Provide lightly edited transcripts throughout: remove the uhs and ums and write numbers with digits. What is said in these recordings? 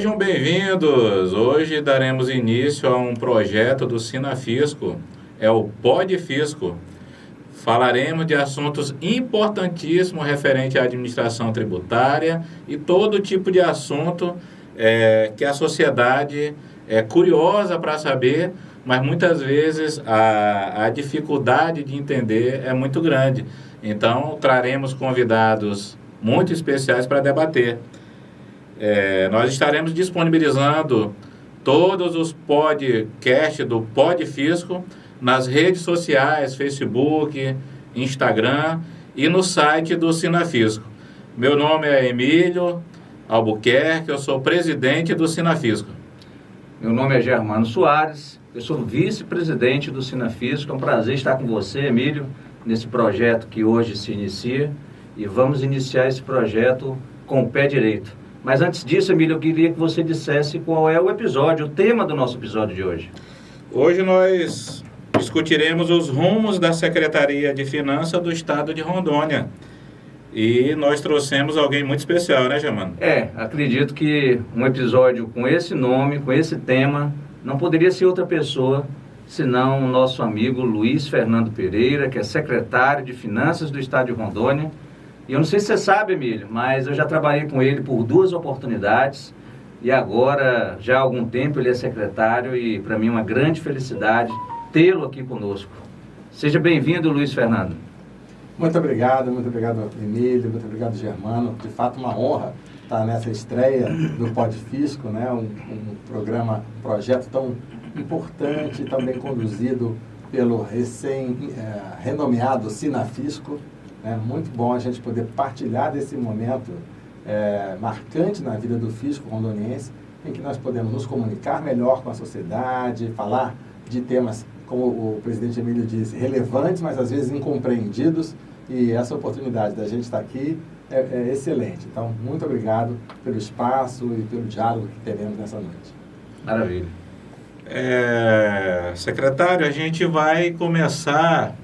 Sejam bem-vindos! Hoje daremos início a um projeto do Sinafisco, é o Pod Fisco. Falaremos de assuntos importantíssimos referentes à administração tributária e todo tipo de assunto que a sociedade é curiosa para saber, mas muitas vezes a dificuldade de entender é muito grande. Então, traremos convidados muito especiais para debater. Nós estaremos disponibilizando todos os podcasts do Pod Fisco nas redes sociais, Facebook, Instagram e no site do Sinafisco. Meu nome é Emílio Albuquerque, eu sou presidente do Sinafisco. Meu nome é Germano Soares, eu sou vice-presidente do Sinafisco. É um prazer estar com você, Emílio, nesse projeto que hoje se inicia, e vamos iniciar esse projeto com o pé direito. Mas antes disso, Emílio, eu queria que você dissesse qual é o episódio, o tema do nosso episódio de hoje. Hoje nós discutiremos os rumos da Secretaria de Finanças do Estado de Rondônia. E nós trouxemos alguém muito especial, né, Germano? Acredito que um episódio com esse nome, com esse tema, não poderia ser outra pessoa senão o nosso amigo Luiz Fernando Pereira, que é secretário de Finanças do Estado de Rondônia. E eu não sei se você sabe, Emílio, mas eu já trabalhei com ele por 2 oportunidades e agora, já há algum tempo, ele é secretário e para mim é uma grande felicidade tê-lo aqui conosco. Seja bem-vindo, Luiz Fernando. Muito obrigado, Emílio, muito obrigado, Germano. De fato, uma honra estar nessa estreia do Pod Fisco, né? Um projeto tão importante, tão bem conduzido pelo recém-renomeado Sinafisco. É muito bom a gente poder partilhar desse momento marcante na vida do fisco rondoniense, em que nós podemos nos comunicar melhor com a sociedade, falar de temas, como o presidente Emílio disse, relevantes, mas às vezes incompreendidos, e essa oportunidade da gente estar aqui é excelente. Então, muito obrigado pelo espaço e pelo diálogo que teremos nessa noite. Maravilha. Secretário, a gente vai começar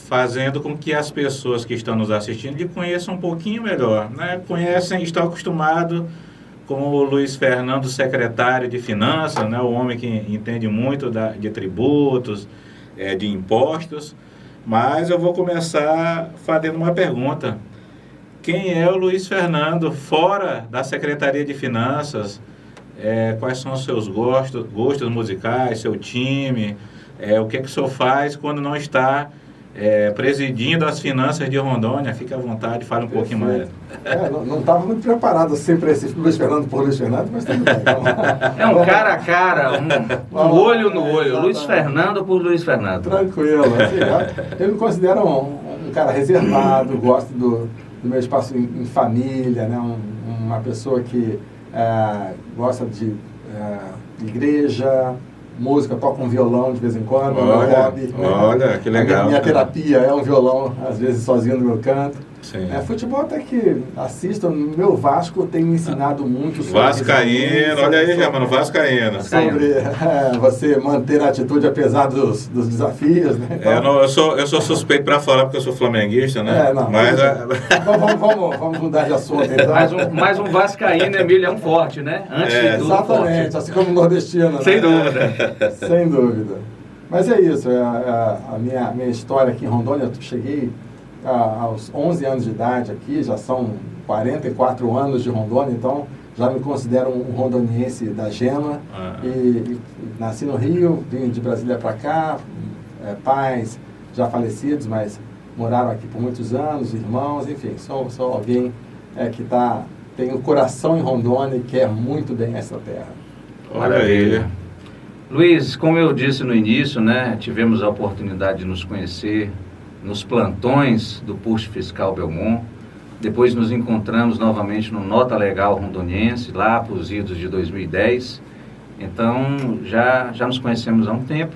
fazendo com que as pessoas que estão nos assistindo lhe conheçam um pouquinho melhor, né? Estão acostumados com o Luiz Fernando, secretário de Finanças, né? O homem que entende muito de tributos, de impostos, mas eu vou começar fazendo uma pergunta. Quem é o Luiz Fernando fora da Secretaria de Finanças? Quais são os seus gostos musicais, seu time? O que o senhor faz quando não está presidindo as finanças de Rondônia? Fique à vontade, fale um pouquinho mais. Não estava muito preparado sempre esse Luiz Fernando por Luiz Fernando, mas tudo bem. É um cara a cara, um olho no olho. Luiz Fernando por Luiz Fernando. Tranquilo. Assim, eu me considero um cara reservado, gosto do meu espaço em família, né? Uma pessoa que gosta de igreja, música, toca um violão de vez em quando, hobby. Olha, que legal. Minha terapia é um violão, às vezes sozinho no meu canto. Sim. Futebol até que assisto, meu Vasco tem me ensinado muito sobre Vascaíno, olha aí, Germano, Vascaíno. Sobre você manter a atitude apesar dos desafios, né? Então, eu sou suspeito para falar porque eu sou flamenguista, né? Mas vamos mudar de assunto, então. Mais um Vascaíno, Emílio, é um forte, né? Antes de tudo, exatamente, forte. assim como nordestino. Sem né? dúvida. Sem dúvida. Mas é isso, a minha história aqui em Rondônia. Eu cheguei aos 11 anos de idade aqui, já são 44 anos de Rondônia, então já me considero um rondoniense da gema. E nasci no Rio, vim de Brasília para cá, pais já falecidos, mas moraram aqui por muitos anos, irmãos, enfim, sou alguém que tem o coração em Rondônia e quer muito bem essa terra. Olha aí. Luiz, como eu disse no início, né, tivemos a oportunidade de nos conhecer nos plantões do Posto Fiscal Belmont. Depois nos encontramos novamente no Nota Legal Rondoniense, lá para os idos de 2010. Então, já nos conhecemos há um tempo.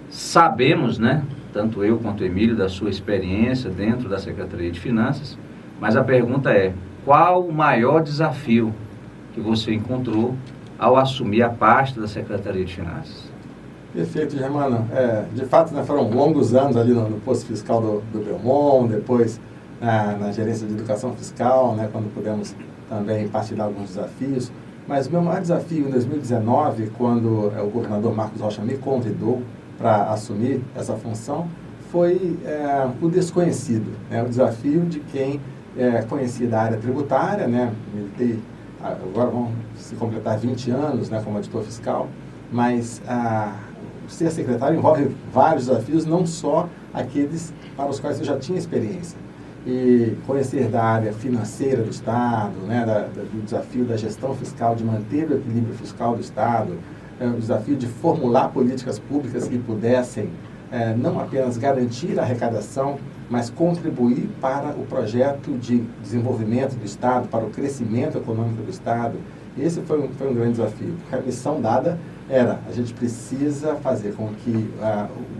Sabemos, né, tanto eu quanto o Emílio, da sua experiência dentro da Secretaria de Finanças. Mas a pergunta é, qual o maior desafio que você encontrou ao assumir a pasta da Secretaria de Finanças? Perfeito, Germano. De fato, né, foram longos anos ali no posto fiscal do Belmont, depois na gerência de educação fiscal, né, quando pudemos também partilhar alguns desafios, mas o meu maior desafio em 2019, quando o governador Marcos Rocha me convidou para assumir essa função, foi o desconhecido, né? O desafio de quem conhecia da área tributária, né? Militei, agora vão se completar 20 anos, né, como auditor fiscal, mas ser secretário envolve vários desafios, não só aqueles para os quais eu já tinha experiência. E conhecer da área financeira do Estado, né, do desafio da gestão fiscal, de manter o equilíbrio fiscal do Estado, o desafio de formular políticas públicas que pudessem não apenas garantir a arrecadação, mas contribuir para o projeto de desenvolvimento do Estado, para o crescimento econômico do Estado. Esse foi um grande desafio, porque a missão dada era: a gente precisa fazer com que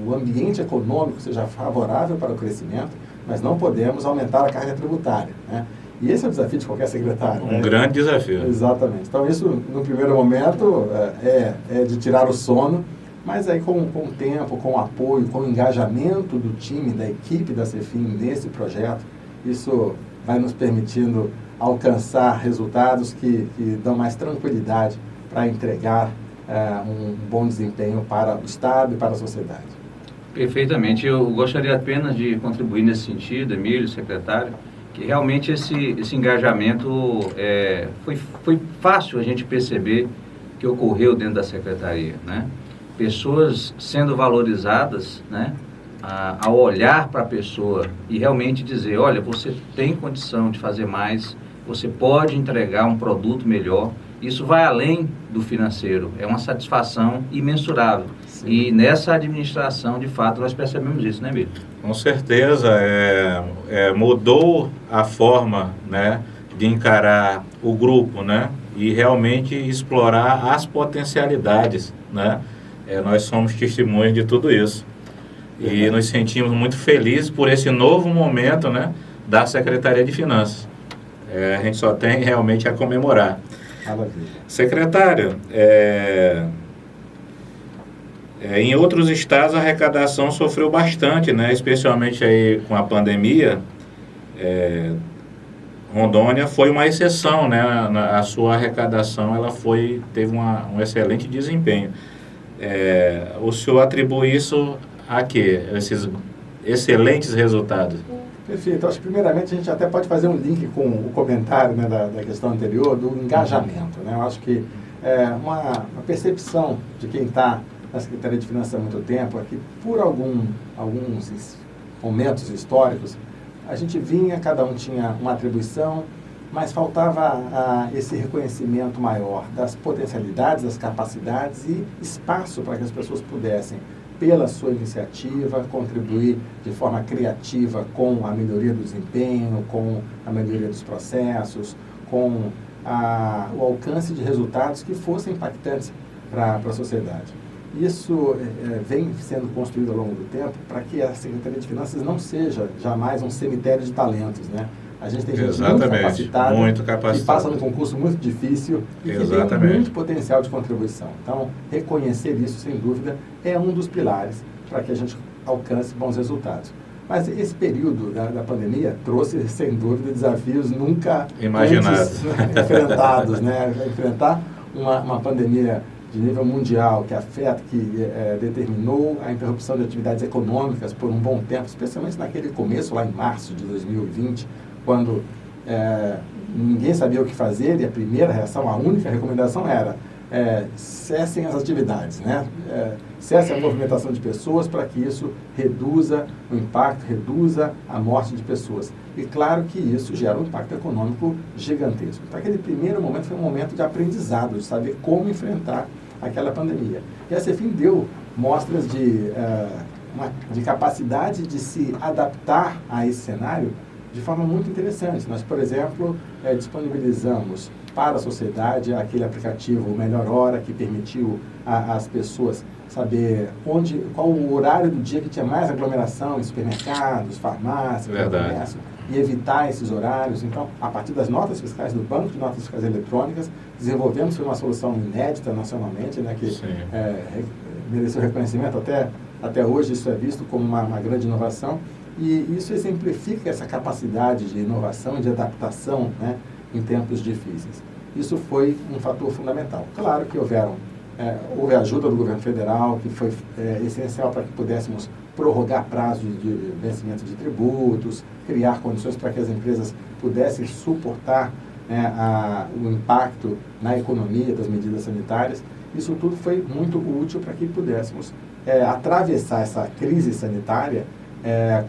o ambiente econômico seja favorável para o crescimento, mas não podemos aumentar a carga tributária, né? E esse é o desafio de qualquer secretário. Um grande desafio. Exatamente. Então, isso, no primeiro momento, é de tirar o sono, mas aí com o tempo, com o apoio, com o engajamento do time, da equipe da Cefim nesse projeto, isso vai nos permitindo alcançar resultados que dão mais tranquilidade para entregar um bom desempenho para o Estado e para a sociedade. Perfeitamente. Eu gostaria apenas de contribuir nesse sentido, Emílio, secretário, que realmente esse engajamento foi fácil a gente perceber que ocorreu dentro da secretaria, né? Pessoas sendo valorizadas, né? Ao olhar para a pessoa e realmente dizer: olha, você tem condição de fazer mais, você pode entregar um produto melhor. Isso vai além do financeiro, é uma satisfação imensurável. Sim. E nessa administração, de fato, nós percebemos isso, né, Bíblia? Com certeza, mudou a forma, né, de encarar o grupo, né, e realmente explorar as potencialidades, né. Nós somos testemunhas de tudo isso. E nos sentimos muito felizes por esse novo momento, né, da Secretaria de Finanças. A gente só tem realmente a comemorar. Maravilha. Secretário, em outros estados a arrecadação sofreu bastante, né, especialmente aí com a pandemia. Rondônia foi uma exceção, né, a sua arrecadação teve um excelente desempenho. O senhor atribui isso a quê? Esses excelentes resultados? Perfeito. Acho que primeiramente a gente até pode fazer um link com o comentário, né, da questão anterior, do engajamento, né? Eu acho que uma percepção de quem está na Secretaria de Finanças há muito tempo é que por alguns momentos históricos a gente vinha, cada um tinha uma atribuição, mas faltava esse reconhecimento maior das potencialidades, das capacidades e espaço para que as pessoas pudessem, pela sua iniciativa, contribuir de forma criativa com a melhoria do desempenho, com a melhoria dos processos, com o alcance de resultados que fossem impactantes para a sociedade. Isso vem sendo construído ao longo do tempo para que a Secretaria de Finanças não seja jamais um cemitério de talentos, né? A gente tem gente muito capacitada, que passa num concurso muito difícil e que tem muito potencial de contribuição. Então, reconhecer isso, sem dúvida, é um dos pilares para que a gente alcance bons resultados. Mas esse período da pandemia trouxe, sem dúvida, desafios nunca imaginados, enfrentados, né? Enfrentar uma pandemia de nível mundial que determinou a interrupção de atividades econômicas por um bom tempo, especialmente naquele começo, lá em março de 2020, quando ninguém sabia o que fazer e a primeira reação, a única recomendação era cessem as atividades, né? Cessem a movimentação de pessoas para que isso reduza o impacto, reduza a morte de pessoas. E claro que isso gera um impacto econômico gigantesco. Então, aquele primeiro momento foi um momento de aprendizado, de saber como enfrentar aquela pandemia. E a Cefim deu mostras de capacidade de se adaptar a esse cenário de forma muito interessante. Nós, por exemplo, disponibilizamos para a sociedade aquele aplicativo o Melhor Hora, que permitiu às pessoas saber qual o horário do dia que tinha mais aglomeração em supermercados, farmácias, comércio, e evitar esses horários. Então, a partir das notas fiscais do Banco de Notas Fiscais Eletrônicas, desenvolvemos uma solução inédita nacionalmente, né, que mereceu reconhecimento. Até hoje isso é visto como uma grande inovação, e isso exemplifica essa capacidade de inovação, de adaptação, né, em tempos difíceis. Isso foi um fator fundamental. Claro que houve a ajuda do governo federal, que foi essencial para que pudéssemos prorrogar prazos de vencimento de tributos, criar condições para que as empresas pudessem suportar o impacto na economia das medidas sanitárias. Isso tudo foi muito útil para que pudéssemos atravessar essa crise sanitária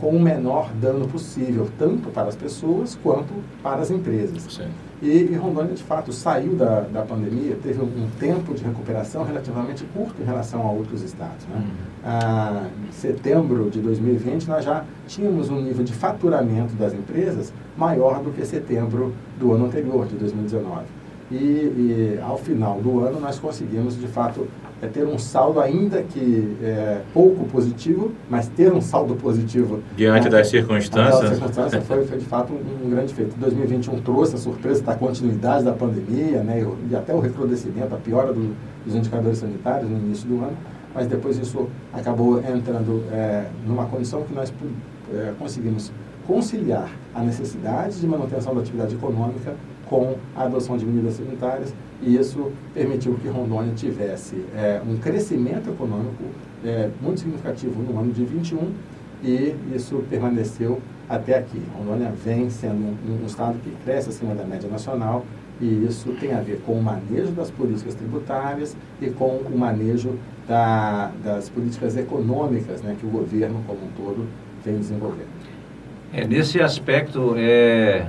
com o menor dano possível, tanto para as pessoas quanto para as empresas. Sim. E Rondônia, de fato, saiu da pandemia, teve um tempo de recuperação relativamente curto em relação a outros estados, né? Em setembro de 2020, nós já tínhamos um nível de faturamento das empresas maior do que setembro do ano anterior, de 2019. E ao final do ano, nós conseguimos, de fato, ter um saldo ainda que pouco positivo, mas ter um saldo positivo Diante das circunstâncias. Das circunstâncias foi de fato um grande feito. 2021 trouxe a surpresa da continuidade da pandemia, né, e até o recrudescimento, a piora dos indicadores sanitários no início do ano, mas depois isso acabou entrando numa condição que nós conseguimos conciliar a necessidade de manutenção da atividade econômica com a adoção de medidas sanitárias, e isso permitiu que Rondônia tivesse um crescimento econômico muito significativo no ano de 21, e isso permaneceu até aqui. Rondônia vem sendo um estado que cresce acima da média nacional, e isso tem a ver com o manejo das políticas tributárias e com o manejo das políticas econômicas, né, que o governo como um todo vem desenvolvendo. Nesse aspecto,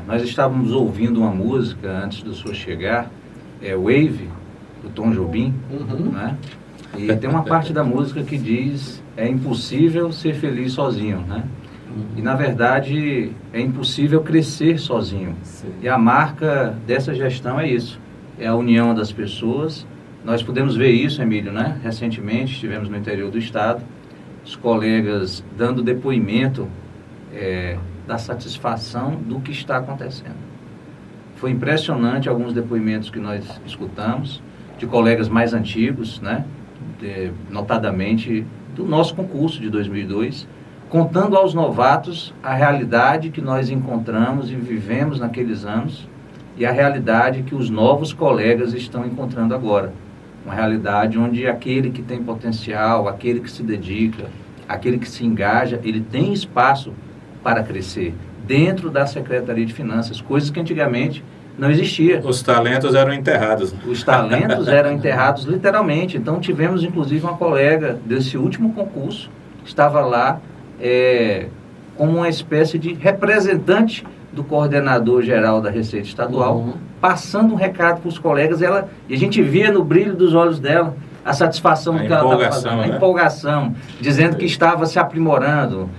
nós estávamos ouvindo uma música antes do senhor chegar, Wave, do Tom Jobim, né? E tem uma parte da música que diz: é impossível ser feliz sozinho, né? E na verdade é impossível crescer sozinho. Sim. E a marca dessa gestão é isso, é a união das pessoas. Nós podemos ver isso, Emílio, né? Recentemente estivemos no interior do estado, os colegas dando depoimento da satisfação do que está acontecendo. Foi impressionante alguns depoimentos que nós escutamos de colegas mais antigos, né? Notadamente do nosso concurso de 2002, contando aos novatos a realidade que nós encontramos e vivemos naqueles anos e a realidade que os novos colegas estão encontrando agora. Uma realidade onde aquele que tem potencial, aquele que se dedica, aquele que se engaja, ele tem espaço para crescer dentro da Secretaria de Finanças, coisas que antigamente não existia. Os talentos eram enterrados. Os talentos eram enterrados literalmente. Então tivemos inclusive uma colega desse último concurso, estava lá como uma espécie de representante do coordenador geral da Receita Estadual, passando um recado para os colegas, e a gente via no brilho dos olhos dela a satisfação do que ela estava fazendo, a empolgação, dizendo que estava se aprimorando,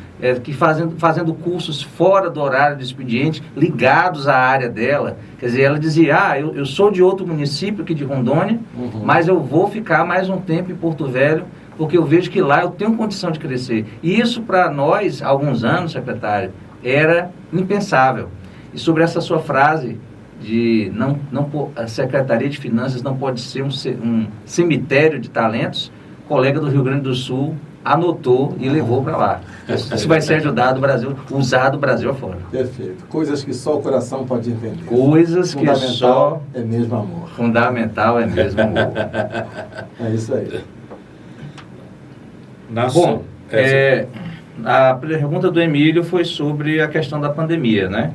que fazendo cursos fora do horário de expediente, ligados à área dela. Quer dizer, ela dizia: eu sou de outro município aqui de Rondônia, mas eu vou ficar mais um tempo em Porto Velho, porque eu vejo que lá eu tenho condição de crescer. E isso para nós, há alguns anos, secretário, era impensável. E sobre essa sua frase de a Secretaria de Finanças não pode ser um cemitério de talentos, o colega do Rio Grande do Sul anotou e levou para lá. Isso vai ser usado Brasil afora. Perfeito. Coisas que só o coração pode entender. Coisas que só... é mesmo amor. Fundamental é mesmo amor. É isso aí. Bom, a pergunta do Emílio foi sobre a questão da pandemia, né?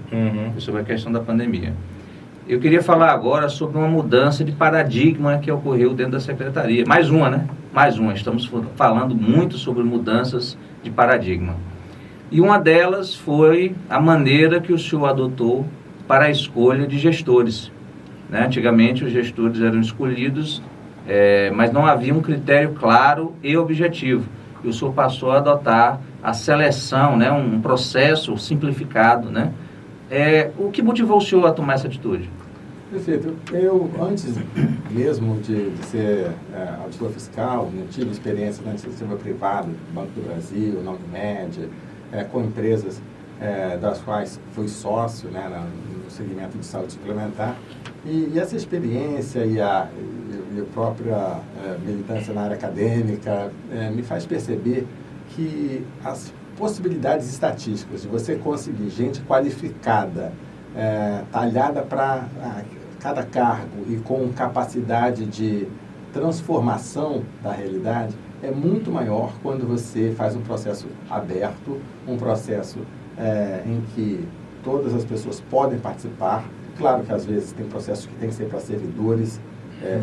Foi sobre a questão da pandemia. Eu queria falar agora sobre uma mudança de paradigma que ocorreu dentro da Secretaria. Mais uma, né? Mais uma. Estamos falando muito sobre mudanças de paradigma. E uma delas foi a maneira que o senhor adotou para a escolha de gestores, né? Antigamente os gestores eram escolhidos, mas não havia um critério claro e objetivo. E o senhor passou a adotar a seleção, né? Um processo simplificado, né? O que motivou o senhor a tomar essa atitude? Perfeito. Eu, antes mesmo de ser auditor fiscal, tive experiência na iniciativa privada, Banco do Brasil, na Unimed, com empresas das quais fui sócio, né, no segmento de saúde suplementar. E essa experiência e a própria militância na área acadêmica me faz perceber que as possibilidades estatísticas de você conseguir gente qualificada talhada para cada cargo e com capacidade de transformação da realidade, é muito maior quando você faz um processo aberto, um processo em que todas as pessoas podem participar. Claro que às vezes tem processos que tem que ser para servidores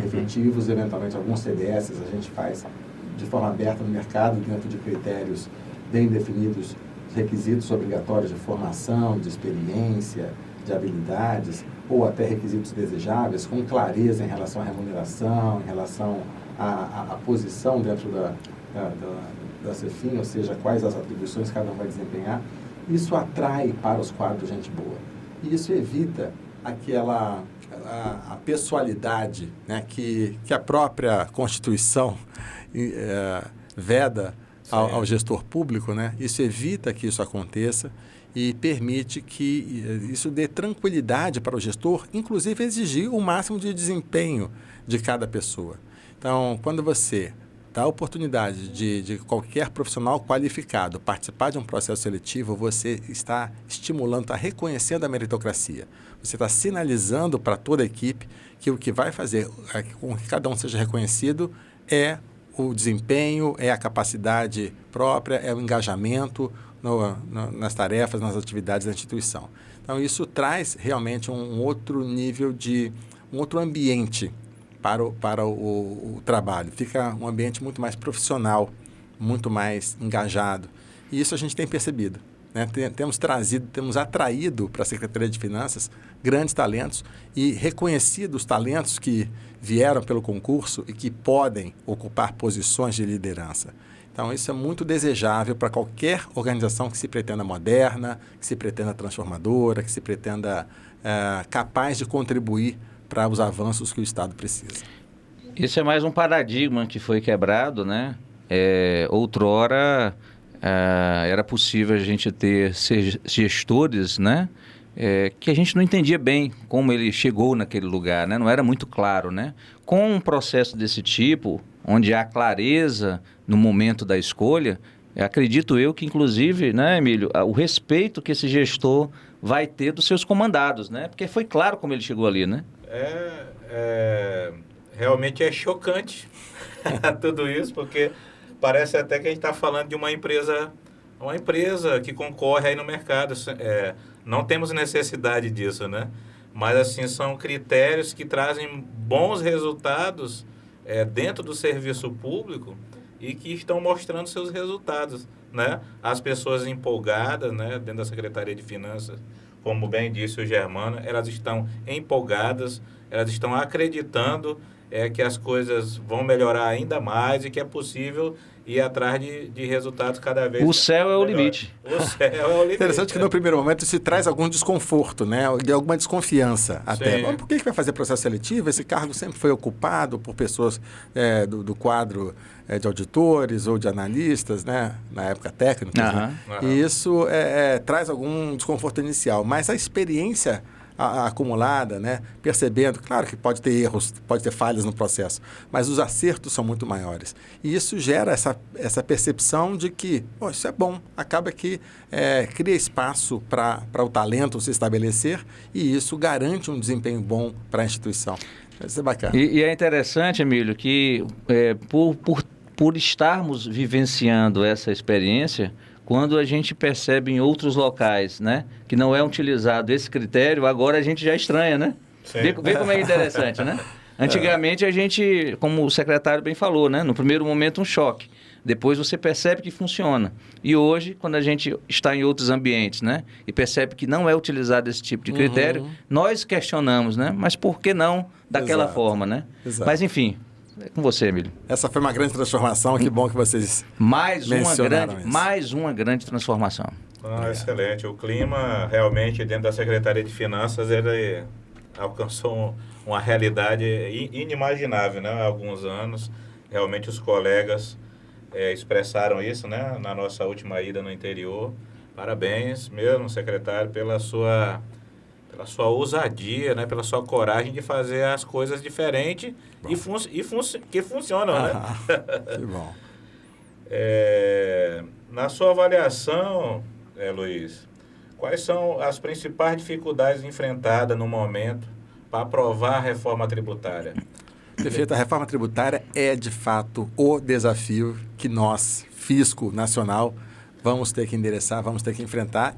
efetivos, eventualmente alguns CDS a gente faz de forma aberta no mercado, dentro de critérios bem definidos, requisitos obrigatórios de formação, de experiência, de habilidades, ou até requisitos desejáveis, com clareza em relação à remuneração, em relação à posição dentro da Cefim, ou seja, quais as atribuições cada um vai desempenhar. Isso atrai para os quadros gente boa. E isso evita aquela a pessoalidade, né, que a própria Constituição veda ao gestor público, né? Isso evita que isso aconteça e permite que isso dê tranquilidade para o gestor, inclusive exigir o máximo de desempenho de cada pessoa. Então, quando você dá a oportunidade de qualquer profissional qualificado participar de um processo seletivo, você está estimulando, está reconhecendo a meritocracia. Você está sinalizando para toda a equipe que o que vai fazer com que cada um seja reconhecido é o desempenho, é a capacidade própria, é o engajamento nas tarefas, nas atividades da instituição. Então, isso traz realmente um outro nível um outro ambiente para o trabalho. Fica um ambiente muito mais profissional, muito mais engajado. E isso a gente tem percebido, né? Temos atraído para a Secretaria de Finanças grandes talentos e reconhecido os talentos que vieram pelo concurso e que podem ocupar posições de liderança. Então, isso é muito desejável para qualquer organização que se pretenda moderna, que se pretenda transformadora, que se pretenda capaz de contribuir para os avanços que o Estado precisa. Esse é mais um paradigma que foi quebrado, né? Outrora era possível a gente ter gestores, né? Que a gente não entendia bem como ele chegou naquele lugar, né? Não era muito claro, né? Com um processo desse tipo, onde há clareza no momento da escolha, acredito eu que, inclusive, né, Emílio, o respeito que esse gestor vai ter dos seus comandados, né? Porque foi claro como ele chegou ali, né? Realmente é chocante tudo isso, porque parece até que a gente está falando de uma empresa que concorre aí no mercado. Não temos necessidade disso, né? Mas, assim, são critérios que trazem bons resultados dentro do serviço público e que estão mostrando seus resultados, né? As pessoas empolgadas, né, dentro da Secretaria de Finanças, como bem disse o Germano, elas estão empolgadas, elas estão acreditando que as coisas vão melhorar ainda mais e que é possível ir atrás de resultados cada vez O céu é o melhores. limite. O céu é o limite. Interessante que no primeiro momento isso traz algum desconforto, né? De alguma desconfiança até. Mas por que vai fazer processo seletivo? Esse cargo sempre foi ocupado por pessoas do quadro de auditores ou de analistas, né? Na época técnicos. Né? E isso traz algum desconforto inicial. Mas a experiência acumulada, né? Percebendo, claro que pode ter erros, pode ter falhas no processo, mas os acertos são muito maiores. E isso gera essa percepção de que isso é bom, acaba que cria espaço para o talento se estabelecer e isso garante um desempenho bom para a instituição. Isso é bacana. E é interessante, Emílio, que por estarmos vivenciando essa experiência, quando a gente percebe em outros locais, né, que não é utilizado esse critério, agora a gente já estranha, né? Vê como é interessante, né? Antigamente a gente, como o secretário bem falou, né, no primeiro momento um choque, depois você percebe que funciona. E hoje, quando a gente está em outros ambientes, né, e percebe que não é utilizado esse tipo de critério, nós questionamos, né? Mas por que não daquela forma, né? Exato. Mas enfim, é com você, Emílio. Essa foi uma grande transformação, que bom que vocês mencionaram isso. Mais uma grande transformação. Excelente. O clima, realmente, dentro da Secretaria de Finanças, ele alcançou uma realidade inimaginável, né? Há alguns anos, realmente os colegas expressaram isso, né? Na nossa última ida no interior. Parabéns mesmo, secretário, pela sua ousadia, né? Pela sua coragem de fazer as coisas diferentes que funcionam, né? Que bom. Na sua avaliação, Luiz, Quais são as principais dificuldades enfrentadas no momento para aprovar a reforma tributária? Perfeito. A reforma tributária é, de fato, o desafio que nós, Fisco Nacional, vamos ter que endereçar, vamos ter que enfrentar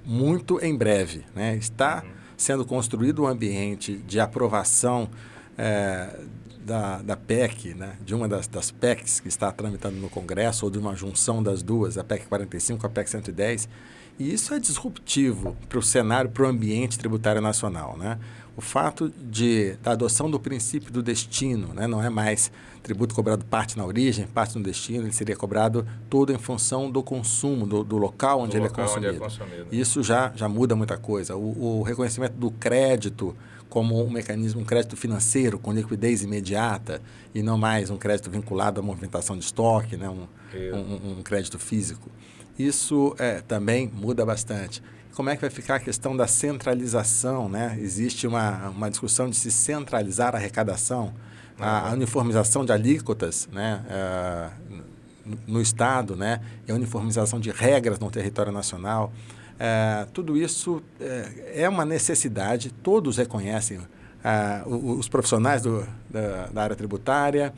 muito em breve, né? Está sendo construído um ambiente de aprovação da PEC, né? De uma das PECs que está tramitando no Congresso, ou de uma junção das duas, a PEC 45 com a PEC 110, e isso é disruptivo para o cenário, para o ambiente tributário nacional, né? O fato da adoção do princípio do destino, né? Não é mais tributo cobrado parte na origem, parte no destino, ele seria cobrado todo em função do consumo, do local onde ele é consumido. Isso já muda muita coisa. O reconhecimento do crédito como um mecanismo, um crédito financeiro com liquidez imediata e não mais um crédito vinculado à movimentação de estoque, né? Um crédito físico. Isso também muda bastante. Como é que vai ficar a questão da centralização, né? Existe uma discussão de se centralizar a arrecadação, a uniformização de alíquotas, né? No Estado, né? E a uniformização de regras no território nacional. Tudo isso é uma necessidade, todos reconhecem, os profissionais da área tributária,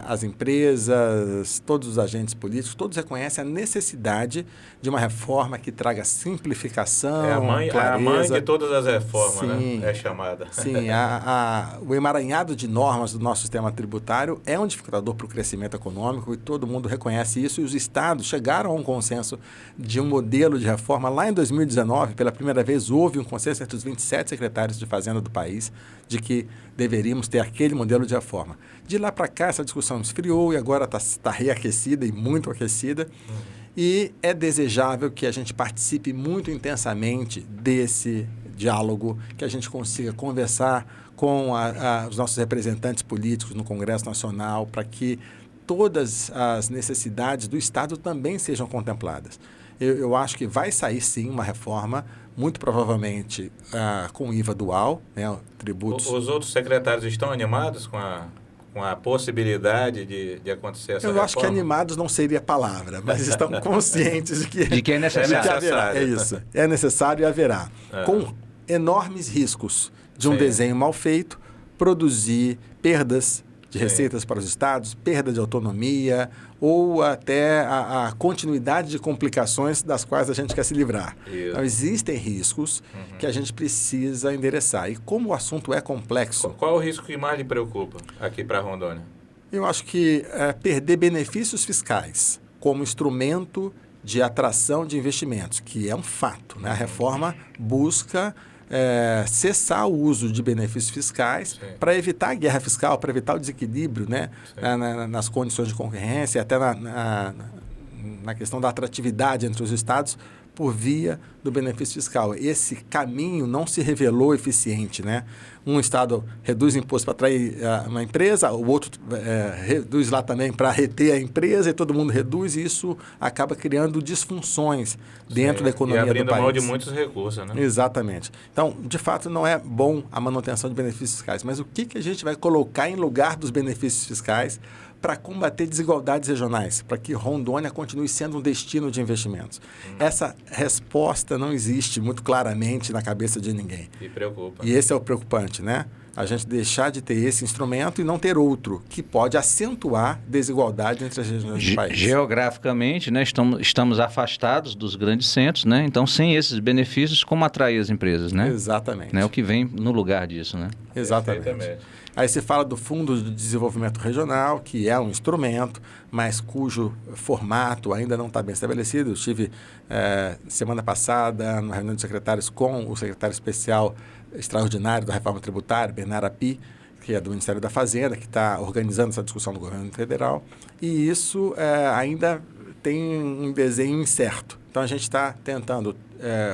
as empresas, todos os agentes políticos, todos reconhecem a necessidade de uma reforma que traga simplificação, clareza. A mãe de todas as reformas, sim, né? É chamada. Sim, o emaranhado de normas do nosso sistema tributário é um dificultador para o crescimento econômico e todo mundo reconhece isso, e os estados chegaram a um consenso de um modelo de reforma. Lá em 2019, pela primeira vez, houve um consenso entre os 27 secretários de Fazenda do país de que deveríamos ter aquele modelo de reforma. De lá para cá, essa discussão esfriou e agora está reaquecida e muito aquecida. E é desejável que a gente participe muito intensamente desse diálogo, que a gente consiga conversar com os nossos representantes políticos no Congresso Nacional para que todas as necessidades do Estado também sejam contempladas. Eu acho que vai sair, sim, uma reforma, muito provavelmente com IVA dual, né, tributos. Os outros secretários estão animados com a possibilidade de acontecer essa reforma? Eu acho que animados não seria a palavra, mas estão conscientes de que é necessário. Haverá. É isso. É necessário e haverá. Com enormes riscos de um desenho mal feito, produzir perdas de receitas para os estados, perda de autonomia ou até a continuidade de complicações das quais a gente quer se livrar. Isso. Então, existem riscos que a gente precisa endereçar. E como o assunto é complexo... Qual é o risco que mais lhe preocupa aqui para Rondônia? Eu acho que perder benefícios fiscais como instrumento de atração de investimentos, que é um fato, né? A reforma busca... cessar o uso de benefícios fiscais para evitar a guerra fiscal, para evitar o desequilíbrio, né, nas condições de concorrência, até na questão da atratividade entre os estados por via do benefício fiscal. Esse caminho não se revelou eficiente, né? Um estado reduz imposto para atrair uma empresa, o outro reduz lá também para reter a empresa e todo mundo reduz, e isso acaba criando disfunções dentro da economia do país. E abrindo mão de muitos recursos, né? Exatamente. Então, de fato, não é bom a manutenção de benefícios fiscais, mas o que a gente vai colocar em lugar dos benefícios fiscais para combater desigualdades regionais, para que Rondônia continue sendo um destino de investimentos? Essa resposta não existe muito claramente na cabeça de ninguém. E preocupa. E esse é o preocupante, né? A gente deixar de ter esse instrumento e não ter outro, que pode acentuar desigualdade entre as regiões do país. Geograficamente, né, estamos afastados dos grandes centros, né? Então, sem esses benefícios, como atrair as empresas, né? Exatamente. Né, o que vem no lugar disso, né? Exatamente. Aí se fala do Fundo de Desenvolvimento Regional, que é um instrumento, mas cujo formato ainda não está bem estabelecido. Eu estive semana passada numa reunião de secretários com o secretário especial extraordinário da reforma tributária, Bernardo Api, que é do Ministério da Fazenda, que está organizando essa discussão do governo federal, e isso ainda tem um desenho incerto. Então a gente está tentando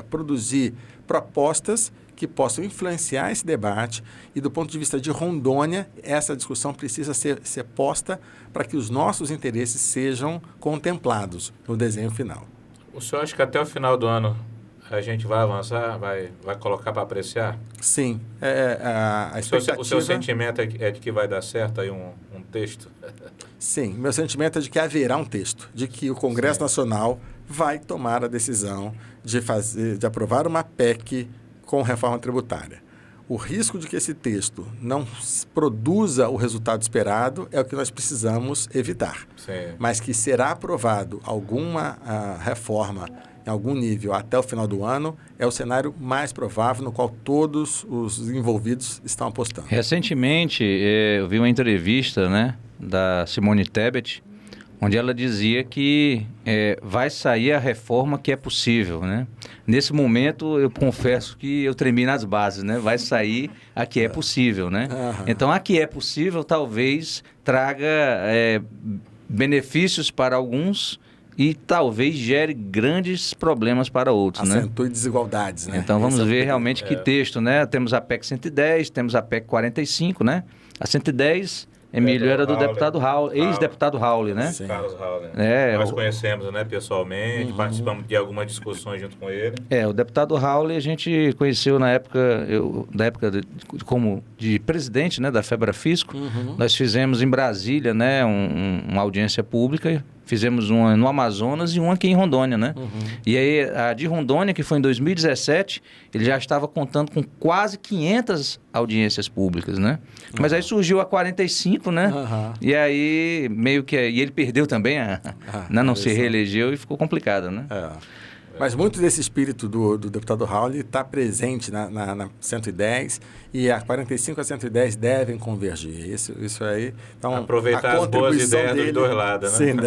produzir propostas que possam influenciar esse debate, e do ponto de vista de Rondônia, essa discussão precisa ser posta para que os nossos interesses sejam contemplados no desenho final. O senhor acha que até o final do ano A gente vai avançar, vai colocar para apreciar? Sim, a expectativa... O seu sentimento é de que vai dar certo aí um texto? Sim, meu sentimento é de que haverá um texto, de que o Congresso Nacional vai tomar a decisão de aprovar uma PEC com reforma tributária. O risco de que esse texto não produza o resultado esperado é o que nós precisamos evitar. Sim. Mas que será aprovado alguma reforma em algum nível até o final do ano é o cenário mais provável no qual todos os envolvidos estão apostando. Recentemente, eu vi uma entrevista, né, da Simone Tebet, onde ela dizia que vai sair a reforma que é possível, né? Nesse momento, eu confesso que eu tremi nas bases, né? Vai sair a que é possível, né? Aham. Então, a que é possível talvez traga benefícios para alguns e talvez gere grandes problemas para outros, né? Acentue desigualdades, né? Então, vamos Esse é o ver perigo. realmente que texto, né? Temos a PEC 110, temos a PEC 45, né? A 110... Emílio era do deputado Raul, ex-deputado Raul, né? Sim. Carlos Raul, né? É, Nós conhecemos, né, pessoalmente, participamos de algumas discussões junto com ele. O deputado Raul a gente conheceu na época, como de presidente, né, da Febrafisco. Nós fizemos em Brasília, né, uma audiência pública, fizemos uma no Amazonas e uma aqui em Rondônia, né? E aí a de Rondônia, que foi em 2017, ele já estava contando com quase 500 audiências públicas, né? Mas aí surgiu a 45, né? E aí meio que... E ele perdeu também, não se reelegeu e ficou complicado, né? Mas muito desse espírito do deputado Raul está presente na 110 e a 45 e a 110 devem convergir. Isso aí... Então, aproveitar as boas ideias dos dois lados, né? Sim,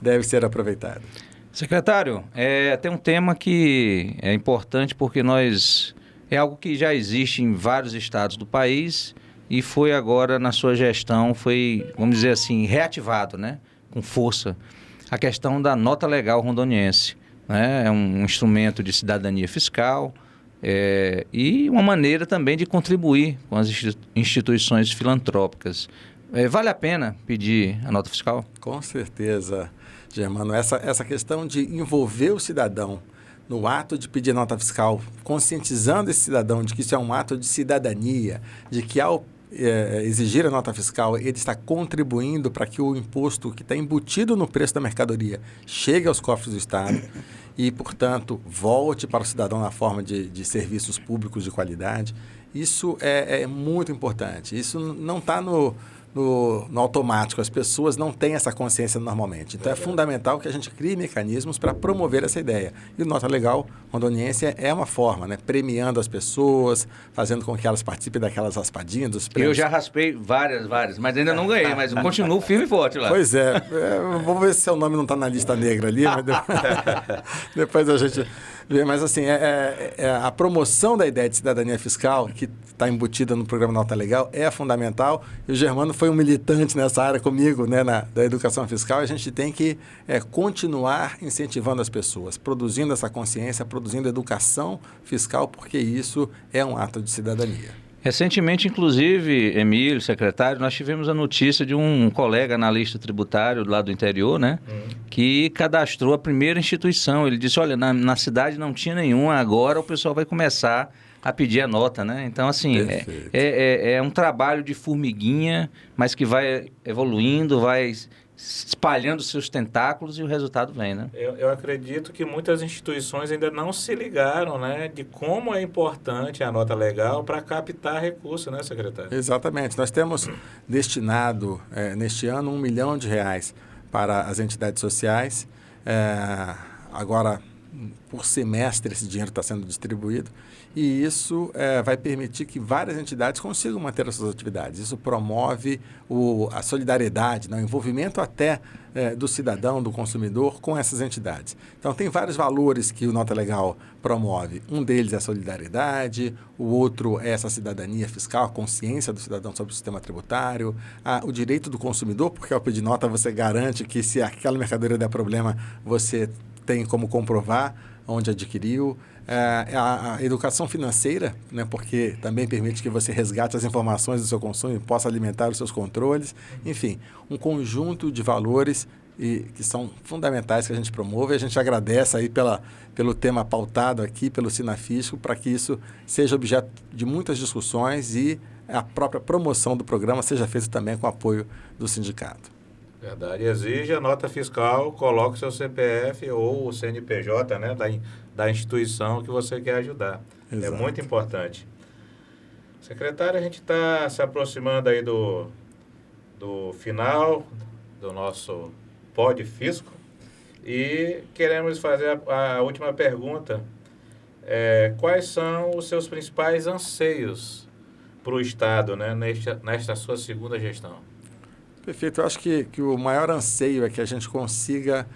deve ser aproveitado. Secretário, tem um tema que é importante porque é algo que já existe em vários estados do país e foi agora na sua gestão, vamos dizer assim, reativado, né? Com força. A questão da nota legal rondoniense. Né? É um instrumento de cidadania fiscal e uma maneira também de contribuir com as instituições filantrópicas. Vale a pena pedir a nota fiscal? Com certeza, Germano. Essa questão de envolver o cidadão no ato de pedir nota fiscal, conscientizando esse cidadão de que isso é um ato de cidadania, de que ao exigir a nota fiscal, ele está contribuindo para que o imposto que está embutido no preço da mercadoria chegue aos cofres do Estado e, portanto, volte para o cidadão na forma de serviços públicos de qualidade. Isso é muito importante. Isso não está no automático. As pessoas não têm essa consciência normalmente. Então, é fundamental que a gente crie mecanismos para promover essa ideia. E o Nota Legal Rondoniense é uma forma, né? Premiando as pessoas, fazendo com que elas participem daquelas raspadinhas dos prêmios. Eu já raspei várias, mas ainda não ganhei, mas eu continuo firme e forte lá. Pois é. Vamos ver se seu nome não está na lista negra ali, mas depois a gente vê. Mas, assim, a promoção da ideia de cidadania fiscal, que está embutida no programa Nota Legal, é fundamental. E o Germano foi um militante nessa área comigo, né, da educação fiscal. E a gente tem que continuar incentivando as pessoas, produzindo essa consciência, produzindo educação fiscal, porque isso é um ato de cidadania. Recentemente, inclusive, Emílio, secretário, nós tivemos a notícia de um colega analista tributário lá do interior, né, que cadastrou a primeira instituição. Ele disse, olha, na cidade não tinha nenhuma, agora o pessoal vai começar a pedir a nota, né? Então, assim, é um trabalho de formiguinha, mas que vai evoluindo, vai espalhando seus tentáculos e o resultado vem, né? Eu acredito que muitas instituições ainda não se ligaram, né, de como é importante a nota legal para captar recursos, né, secretário? Exatamente. Nós temos destinado, neste ano, R$1 milhão para as entidades sociais. Agora, por semestre, esse dinheiro está sendo distribuído e isso vai permitir que várias entidades consigam manter as suas atividades. Isso promove a solidariedade, né? O envolvimento até do cidadão, do consumidor com essas entidades. Então, tem vários valores que o Nota Legal promove. Um deles é a solidariedade, o outro é essa cidadania fiscal, a consciência do cidadão sobre o sistema tributário, o direito do consumidor, porque ao pedir nota você garante que se aquela mercadoria der problema, você tem como comprovar onde adquiriu, a educação financeira, né, porque também permite que você resgate as informações do seu consumo e possa alimentar os seus controles, enfim, um conjunto de valores e que são fundamentais que a gente promove. A gente agradece aí pelo tema pautado aqui, pelo Sinafisco, para que isso seja objeto de muitas discussões e a própria promoção do programa seja feita também com apoio do sindicato. Verdade. Exige a nota fiscal, coloque seu CPF ou o CNPJ, né, da instituição que você quer ajudar. Exato. É muito importante. Secretário, a gente está se aproximando aí do final do nosso Podfisco e queremos fazer a última pergunta. Quais são os seus principais anseios para o Estado, né, nesta sua segunda gestão? Perfeito. Eu acho que o maior anseio é que a gente consiga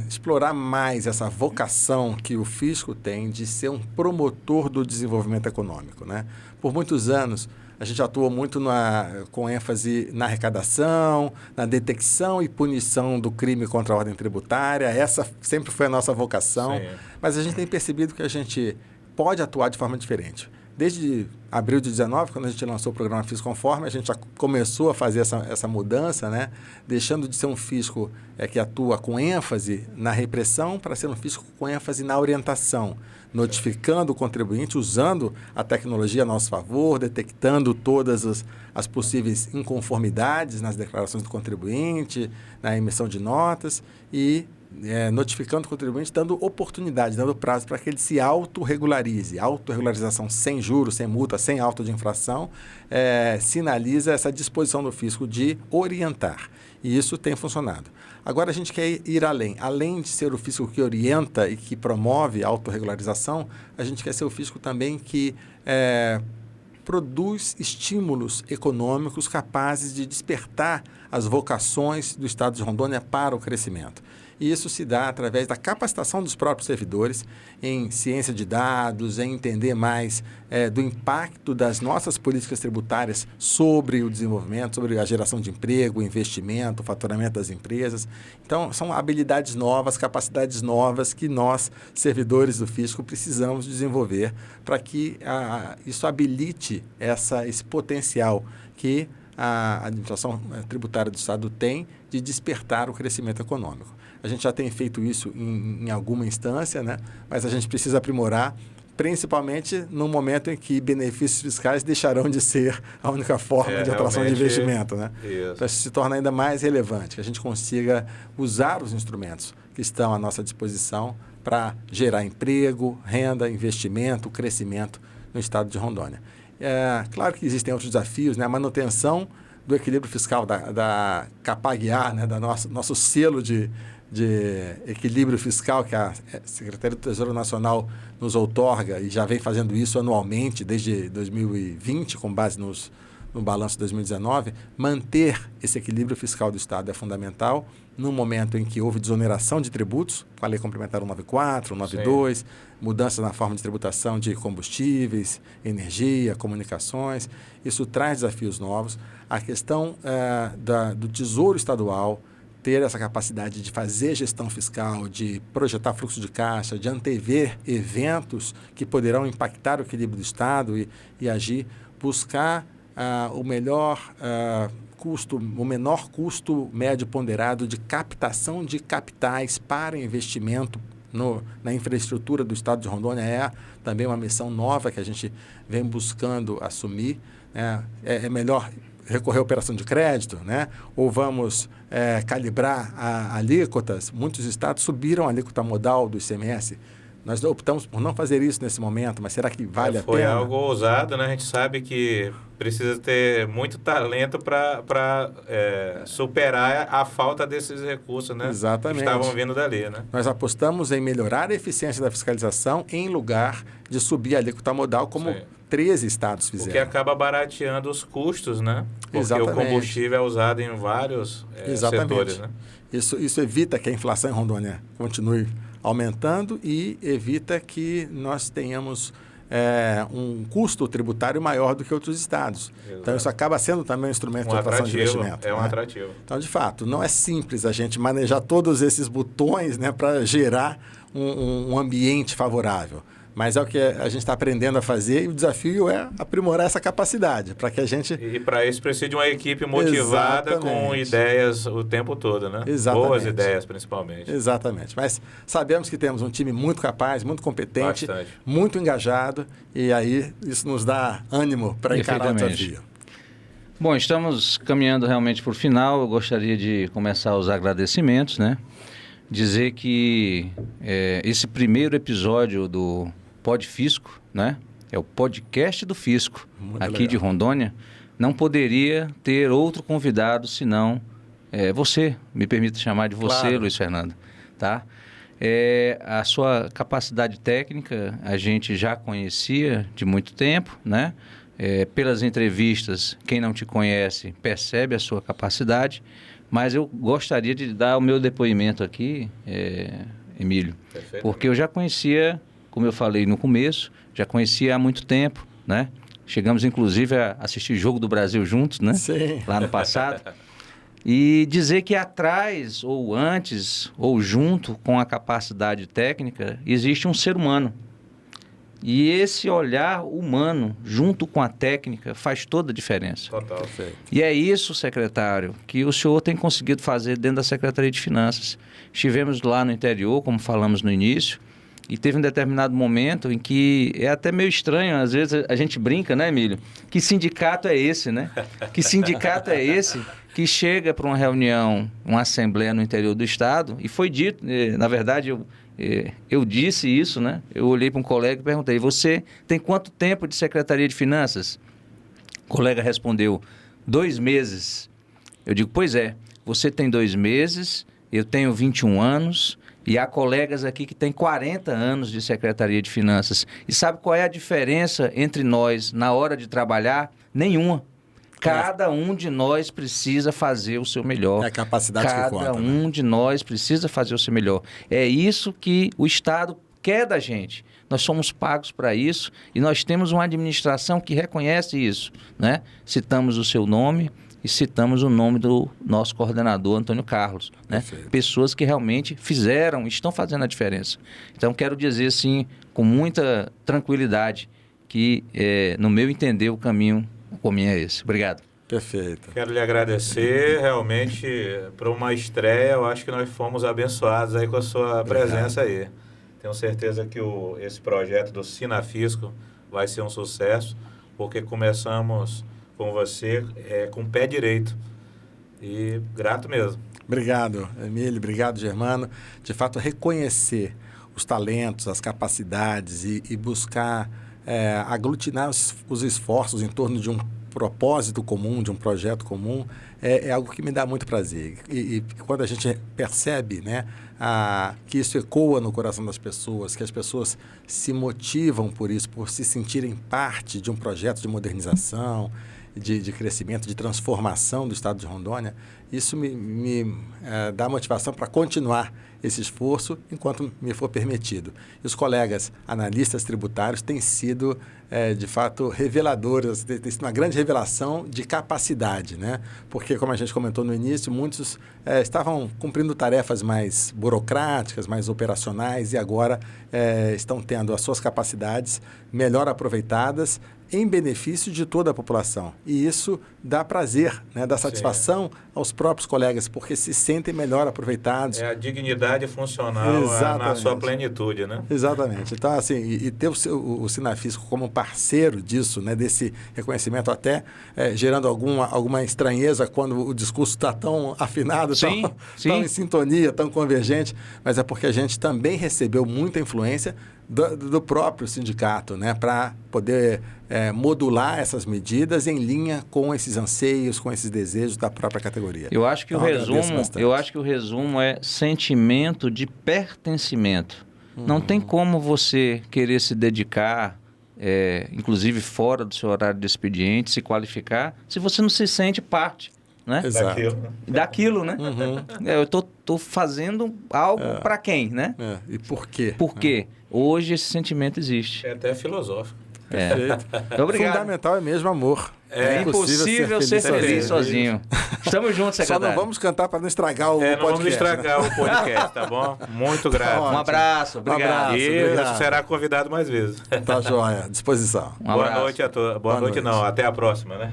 explorar mais essa vocação que o fisco tem de ser um promotor do desenvolvimento econômico, né? Por muitos anos, a gente atuou muito com ênfase na arrecadação, na detecção e punição do crime contra a ordem tributária. Essa sempre foi a nossa vocação. Sim. Mas a gente tem percebido que a gente pode atuar de forma diferente. Desde abril de 2019, quando a gente lançou o programa Fisco Conforme, a gente já começou a fazer essa mudança, né? Deixando de ser um fisco que atua com ênfase na repressão para ser um fisco com ênfase na orientação, notificando o contribuinte, usando a tecnologia a nosso favor, detectando todas as possíveis inconformidades nas declarações do contribuinte, na emissão de notas e notificando o contribuinte, dando oportunidade, dando prazo para que ele se autorregularize. Autorregularização sem juros, sem multa, sem auto de infração, sinaliza essa disposição do fisco de orientar. E isso tem funcionado. Agora a gente quer ir além. Além de ser o fisco que orienta e que promove a autorregularização, a gente quer ser o fisco também que produz estímulos econômicos capazes de despertar as vocações do Estado de Rondônia para o crescimento. E isso se dá através da capacitação dos próprios servidores em ciência de dados, em entender mais do impacto das nossas políticas tributárias sobre o desenvolvimento, sobre a geração de emprego, investimento, faturamento das empresas. Então, são habilidades novas, capacidades novas que nós, servidores do fisco, precisamos desenvolver para que isso habilite esse potencial que a administração tributária do Estado tem de despertar o crescimento econômico. A gente já tem feito isso em alguma instância, né? Mas a gente precisa aprimorar, principalmente no momento em que benefícios fiscais deixarão de ser a única forma de atração de investimento, né? Então, isso se torna ainda mais relevante, que a gente consiga usar os instrumentos que estão à nossa disposição para gerar emprego, renda, investimento, crescimento no Estado de Rondônia. Claro que existem outros desafios, né? A manutenção do equilíbrio fiscal da Capag-A, né? Nosso selo de equilíbrio fiscal que a Secretaria do Tesouro Nacional nos outorga e já vem fazendo isso anualmente desde 2020, com base no balanço de 2019, manter esse equilíbrio fiscal do Estado é fundamental no momento em que houve desoneração de tributos, com a Lei Complementar 194, 192, sim, mudanças na forma de tributação de combustíveis, energia, comunicações. Isso traz desafios novos. A questão do Tesouro Estadual, ter essa capacidade de fazer gestão fiscal, de projetar fluxo de caixa, de antever eventos que poderão impactar o equilíbrio do Estado e agir, buscar o melhor o menor custo médio ponderado de captação de capitais para investimento na infraestrutura do Estado de Rondônia também uma missão nova que a gente vem buscando assumir. É melhor recorrer à operação de crédito, né? Ou vamos calibrar alíquotas. Muitos estados subiram a alíquota modal do ICMS. Nós optamos por não fazer isso nesse momento, mas será que vale a pena? Foi algo ousado, né? A gente sabe que precisa ter muito talento para superar a falta desses recursos, né? Exatamente. Que estavam vindo dali, né? Nós apostamos em melhorar a eficiência da fiscalização em lugar de subir a alíquota modal, como sim, 13 estados fizeram. O que acaba barateando os custos, né? Porque exatamente, o combustível é usado em vários setores, né? Isso evita que a inflação em Rondônia continue aumentando e evita que nós tenhamos um custo tributário maior do que outros estados. Exato. Então, isso acaba sendo também um instrumento de atração de investimento. É um atrativo. Então, de fato, não é simples a gente manejar todos esses botões, né, para gerar um ambiente favorável. mas é o que a gente está aprendendo a fazer e o desafio é aprimorar essa capacidade para que a gente... E para isso precisa de uma equipe motivada com ideias o tempo todo, né? Exatamente. Boas ideias, principalmente. Exatamente. Mas sabemos que temos um time muito capaz, muito competente, Bastante. muito engajado e aí isso nos dá ânimo para encarar o desafio. Bom, estamos caminhando realmente para o final. Eu gostaria de começar os agradecimentos, né? Dizer que esse primeiro episódio do Pod Fisco, né? É o podcast do Fisco, Muito aqui legal. de Rondônia. Não poderia ter outro convidado senão você, me permita chamar de você, Claro. Luiz Fernando, tá? A sua capacidade técnica a gente já conhecia de muito tempo, né? Pelas entrevistas, quem não te conhece percebe a sua capacidade, mas eu gostaria de dar o meu depoimento aqui, Emílio, porque eu já conhecia, como eu falei no começo, já conhecia há muito tempo, né? Chegamos inclusive a assistir Jogo do Brasil juntos, né? Sim. Lá no passado. E dizer que atrás, ou antes, ou junto com a capacidade técnica, existe um ser humano. E esse olhar humano, junto com a técnica, faz toda a diferença. Total. Perfeito. E é isso, secretário, que o senhor tem conseguido fazer dentro da Secretaria de Finanças. Estivemos lá no interior, como falamos no início, e teve um determinado momento em que é até meio estranho, às vezes a gente brinca, né, Emílio? Que sindicato é esse, né? Que sindicato é esse que chega para uma reunião, uma assembleia no interior do estado, e foi dito, na verdade, eu disse isso, né? Eu olhei para um colega e perguntei, você tem quanto tempo de Secretaria de Finanças? O colega respondeu, 2 meses. Eu digo, pois é, você tem 2 meses, eu tenho 21 anos, e há colegas aqui que têm 40 anos de Secretaria de Finanças. E sabe qual é a diferença entre nós na hora de trabalhar? Nenhuma. Cada um de nós precisa fazer o seu melhor. É a capacidade que conta. Cada um de nós precisa fazer o seu melhor. É isso que o Estado quer da gente. Nós somos pagos para isso e nós temos uma administração que reconhece isso, né? Citamos o seu nome e citamos o nome do nosso coordenador, Antônio Carlos, né? Perfeito. Pessoas que realmente fizeram, estão fazendo a diferença. Então, quero dizer, assim, com muita tranquilidade, que, no meu entender, o caminho é esse. Obrigado. Perfeito. Quero lhe agradecer, realmente, para uma estreia, eu acho que nós fomos abençoados aí com a sua presença aí. Tenho certeza que esse projeto do Sinafisco vai ser um sucesso, porque começamos com você com o pé direito. E grato mesmo. Obrigado, Emílio. Obrigado, Germano. De fato, reconhecer os talentos, as capacidades e buscar aglutinar os esforços em torno de um propósito comum, de um projeto comum, é algo que me dá muito prazer. E quando a gente percebe, né, que isso ecoa no coração das pessoas, que as pessoas se motivam por isso, por se sentirem parte de um projeto de modernização, de crescimento, de transformação do estado de Rondônia, isso me dá motivação para continuar esse esforço enquanto me for permitido. E os colegas analistas tributários têm sido, de fato, reveladores, tem sido uma grande revelação de capacidade, né? Porque, como a gente comentou no início, muitos estavam cumprindo tarefas mais burocráticas, mais operacionais e agora estão tendo as suas capacidades melhor aproveitadas em benefício de toda a população. E isso dá prazer, né? Dá satisfação aos próprios colegas, porque se sentem melhor aproveitados. É a dignidade funcional na sua plenitude, né? Exatamente. Então, assim, e ter o Sinafisco como parceiro disso, né? Desse reconhecimento, até gerando alguma estranheza quando o discurso está tão afinado, tão em sintonia, tão convergente, mas é porque a gente também recebeu muita influência do próprio sindicato, né, para poder modular essas medidas em linha com esses anseios, com esses desejos da própria categoria. Eu acho que o resumo é sentimento de pertencimento. Não tem como você querer se dedicar, inclusive fora do seu horário de expediente, se qualificar, se você não se sente parte, né? Exato. Daquilo, né? Eu tô fazendo algo para quem, né? E por quê? Por quê? Hoje esse sentimento existe. É até filosófico. Perfeito. Obrigado. Fundamental é mesmo amor. É impossível ser feliz sozinho. Estamos juntos, Só secretário. não vamos cantar para não estragar o podcast. Não vamos estragar né? o podcast, tá bom? Muito grato. Um abraço, obrigado. abraço. E obrigado. será convidado mais vezes. Tá joia, disposição. Um Boa abraço. noite a todos. Boa noite, não. Até a próxima, né?